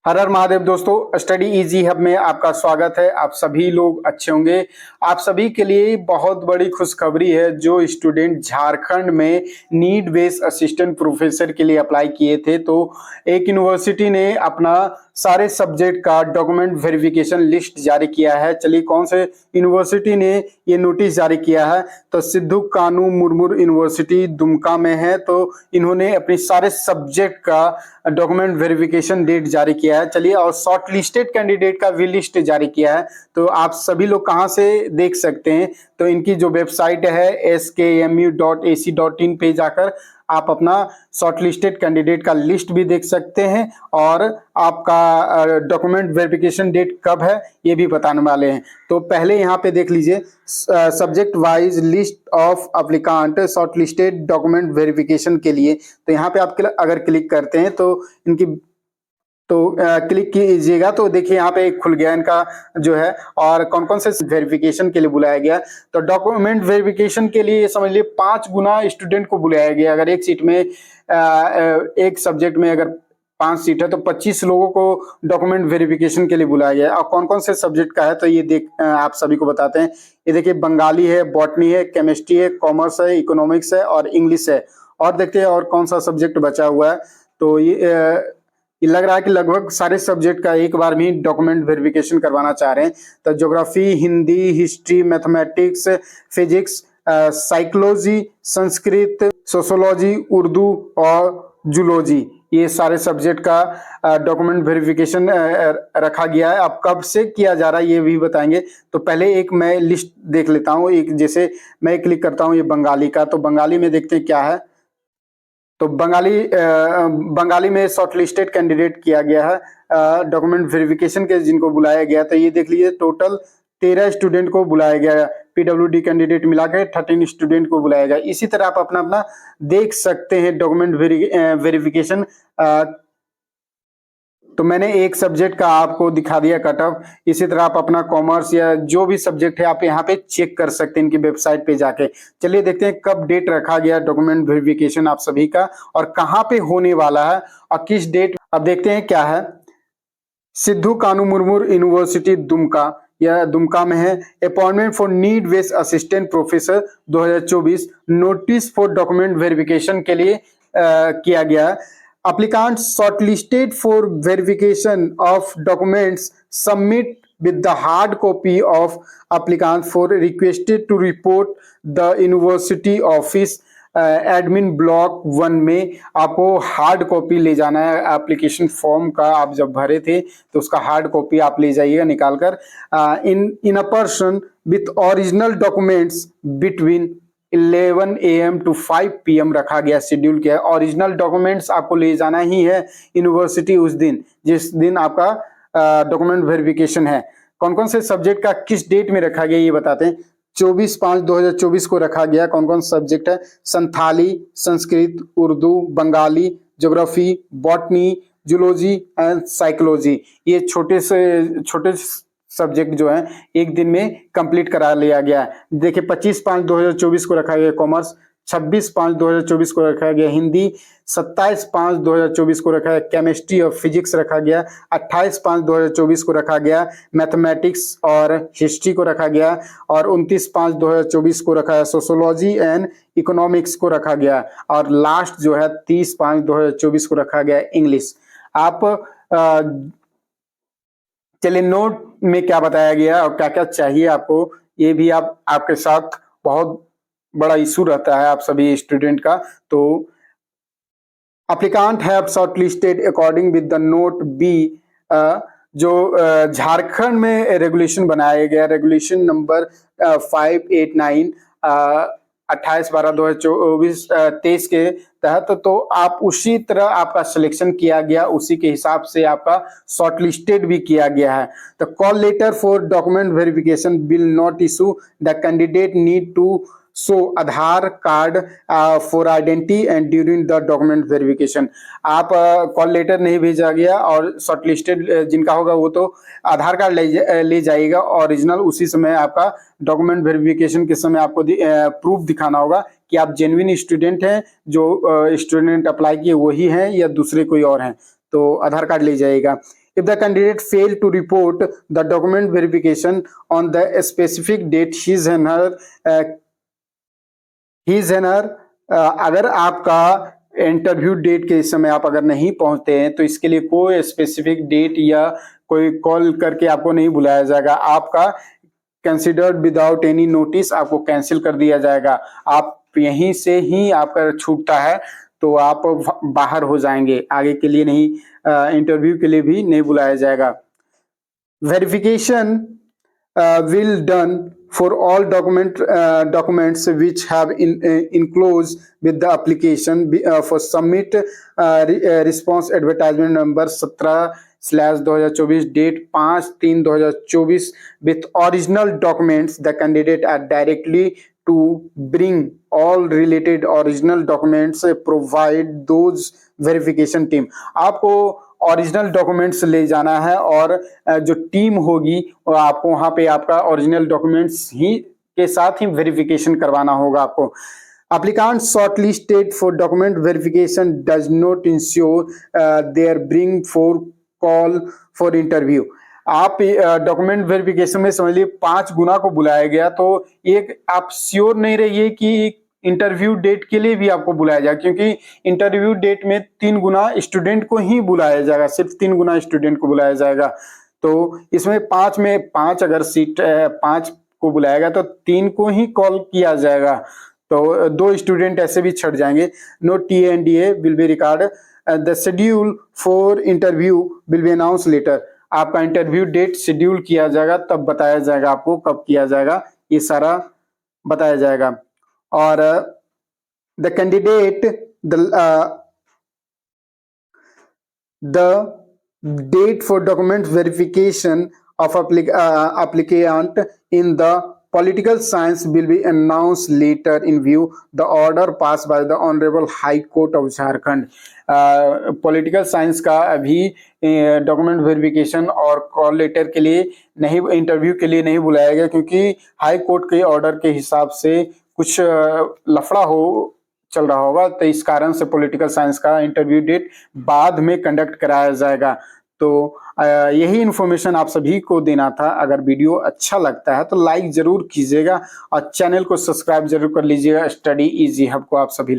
हर हर महादेव दोस्तों, study easy hub में आपका स्वागत है। आप सभी लोग अच्छे होंगे। आप सभी के लिए बहुत बड़ी खुशखबरी है। जो स्टूडेंट झारखंड में नीट बेस्ड असिस्टेंट प्रोफेसर के लिए अप्लाई किए थे, तो एक यूनिवर्सिटी ने अपना सारे सब्जेक्ट का डॉक्यूमेंट वेरिफिकेशन लिस्ट जारी किया है। चलिए, कौन से यूनिवर्सिटी ने ये नोटिस जारी किया है? तो सिद्धू कानू मुर्मू यूनिवर्सिटी दुमका में है। तो इन्होंने अपने सारे सब्जेक्ट का डॉक्यूमेंट वेरिफिकेशन डेट जारी किया है। चलिए, और शॉर्ट लिस्टेड कैंडिडेट का भी लिस्ट जारी किया है। तो आप सभी लोग कहाँ से देख सकते हैं? तो इनकी जो वेबसाइट है skmu.ac.in पे जाकर आप अपना शॉर्ट लिस्टेड कैंडिडेट का लिस्ट भी देख सकते हैं, और आपका डॉक्यूमेंट वेरिफिकेशन डेट कब है ये भी बताने वाले हैं। तो पहले यहाँ पे देख लीजिए, subject wise list of applicant short listed document verification के लिए। तो यहाँ पे आप अगर क्लिक करते हैं तो इनकी क्लिक कीजिएगा तो देखिए यहाँ पे खुल गया इनका जो है, और कौन कौन से वेरिफिकेशन के लिए बुलाया गया। तो डॉक्यूमेंट वेरिफिकेशन के लिए समझ लिए 5 गुना स्टूडेंट को बुलाया गया। अगर एक सीट में एक सब्जेक्ट में अगर 5 सीट है तो 25 लोगों को डॉक्यूमेंट वेरिफिकेशन के लिए बुलाया गया। और कौन कौन से सब्जेक्ट का है तो ये आप सभी को बताते हैं। ये देखिए, बंगाली है, बॉटनी है, केमिस्ट्री है, कॉमर्स है, इकोनॉमिक्स है और इंग्लिश है। और देखते हैं और कौन सा सब्जेक्ट बचा हुआ है। तो ये लग रहा है कि लगभग सारे सब्जेक्ट का एक बार में डॉक्यूमेंट वेरिफिकेशन करवाना चाह रहे हैं। तो geography, Hindi, history, mathematics, physics, psychology, Sanskrit, sociology, Urdu और जूलॉजी, ये सारे सब्जेक्ट का डॉक्यूमेंट वेरिफिकेशन रखा गया है। अब कब से किया जा रहा है ये भी बताएंगे। तो पहले एक मैं लिस्ट देख लेता हूँ। एक जैसे मैं क्लिक करता हूँ ये बंगाली का, तो बंगाली में देखते हैं क्या है। तो बंगाली में शॉर्ट लिस्टेड कैंडिडेट किया गया है डॉक्यूमेंट वेरिफिकेशन के, जिनको बुलाया गया। तो ये देख लीजिए, टोटल 13 स्टूडेंट को बुलाया गया। पीडब्ल्यूडी कैंडिडेट मिला के 13 स्टूडेंट को बुलाया गया। इसी तरह आप अपना अपना देख सकते हैं डॉक्यूमेंट वेरिफिकेशन। तो मैंने एक सब्जेक्ट का आपको दिखा दिया कट ऑफ। इसी तरह आप अपना कॉमर्स या जो भी सब्जेक्ट है आप यहाँ पे चेक कर सकते हैं इनकी वेबसाइट पे जाके। चलिए देखते हैं कब डेट रखा गया डॉक्यूमेंट वेरिफिकेशन आप सभी का, और कहाँ पे होने वाला है और किस डेट। अब देखते हैं क्या है। सिद्धू कानू मुर्मू यूनिवर्सिटी दुमका, यह दुमका में है। Appointment for need based assistant professor 2024, notice for document verification के लिए किया गया। Applicants shortlisted for verification of documents submit with the hard copy of applicant for requested to report the university office admin block 1 में। आपको hard copy ले जाना है application form का। आप जब भरे थे तो उसका हार्ड कॉपी आप ले जाइएगा निकाल कर। In a person with original documents between 11 AM to 5 PM रखा गया, शेड्यूल किया है। ओरिजिनल डॉक्यूमेंट्स आपको ले जाना ही है यूनिवर्सिटी उस दिन जिस दिन आपका डॉक्यूमेंट वेरिफिकेशन है। कौन कौन से सब्जेक्ट का किस डेट में रखा गया ये बताते हैं। 24/5/2024 को रखा गया। कौन कौन सब्जेक्ट है? Santhali, Sanskrit, Urdu, Bengali, geography, botany, zoology and psychology. ये छोटे सब्जेक्ट जो है एक दिन में कंप्लीट करा लिया गया है। देखिए, 25/5/2024 को रखा गया कॉमर्स, 26/5/2024 को रखा गया हिंदी, 27/5/2024 को रखा गया केमिस्ट्री और फिजिक्स रखा गया, 28/5/2024 को रखा गया मैथमेटिक्स और हिस्ट्री को रखा गया, और 29/5/2024 को रखा है सोशोलॉजी एंड इकोनॉमिक्स को रखा गया, और लास्ट जो है 30/5/2024 को रखा गया इंग्लिश। आप चलिए, नोट में क्या बताया गया और क्या क्या चाहिए आपको ये भी आपके साथ बहुत बड़ा इशू रहता है आप सभी स्टूडेंट का। तो applicant have shortlisted according with the note B, जो झारखंड में रेगुलेशन बनाया गया, रेगुलेशन नंबर 589 28/12/2023 के तहत। तो आप उसी तरह आपका सिलेक्शन किया गया, उसी के हिसाब से आपका शॉर्टलिस्टेड भी किया गया है। तो call letter for document verification will not issue, the candidate need to show Aadhaar card for identity and during the document verification. आप कॉल लेटर नहीं भेजा गया, और शॉर्टलिस्टेड जिनका होगा वो तो आधार कार्ड ले जाइएगा ओरिजिनल। उसी समय आपका डॉक्यूमेंट वेरिफिकेशन के समय आपको प्रूफ दिखाना होगा कि आप जेन्युइन स्टूडेंट हैं, जो स्टूडेंट अप्लाई किए वही हैं या दूसरे कोई और हैं। तो आधार कार्ड ले जाइएगा। If the candidate fail to report the document verification on the specific date, his and her अगर आपका इंटरव्यू डेट के समय आप अगर नहीं पहुंचते हैं तो इसके लिए कोई स्पेसिफिक डेट या कोई कॉल करके आपको नहीं बुलाया जाएगा। आपका कंसिडर्ड विदाउट एनी नोटिस आपको कैंसिल कर दिया जाएगा। आप यहीं से ही आपका छूटता है तो आप बाहर हो जाएंगे, आगे के लिए नहीं, इंटरव्यू के लिए भी नहीं बुलाया जाएगा। Verification will done for all documents which have enclosed with the application for submit response advertisement number 17/2024 date 5/3/2024 with original documents. The candidate are directly to bring all related original documents, provide those verification team. आपको original documents ले जाना है और जो team होगी और आपको वहां पे आपका ओरिजिनल डॉक्यूमेंट्स ही के साथ ही वेरिफिकेशन करवाना होगा आपको। Applicant shortlisted for document verification does not ensure their bring for call for interview. आप डॉक्यूमेंट वेरिफिकेशन में समझ लिए 5 गुना को बुलाया गया तो एक आप श्योर नहीं रहिए कि इंटरव्यू डेट के लिए भी आपको बुलाया जाएगा, क्योंकि इंटरव्यू डेट में 3 गुना स्टूडेंट को ही बुलाया जाएगा, सिर्फ 3 गुना स्टूडेंट को बुलाया जाएगा। तो इसमें 5 में 5 अगर सीट 5 को बुलाएगा तो 3 को ही कॉल किया जाएगा, तो 2 स्टूडेंट ऐसे भी छट जाएंगे। No TNDA will be record, the schedule for interview will be announce letter. आपका इंटरव्यू डेट शेड्यूल किया जाएगा, तब बताया जाएगा आपको कब किया जाएगा, ये सारा बताया जाएगा। और the candidate the date for document verification of applicant in the political science will be announced later in view the order passed by the Honorable High Court of Jharkhand. Political science का अभी document verification और call letter के लिए नहीं, interview के लिए नहीं बुलाया गया, क्योंकि हाई कोर्ट के ऑर्डर के हिसाब से कुछ लफड़ा चल रहा होगा, तो इस कारण से पॉलिटिकल साइंस का इंटरव्यू डेट बाद में कंडक्ट कराया जाएगा। तो यही इन्फॉर्मेशन आप सभी को देना था। अगर वीडियो अच्छा लगता है तो लाइक जरूर कीजिएगा और चैनल को सब्सक्राइब जरूर कर लीजिएगा। स्टडी इजी हब को आप सभी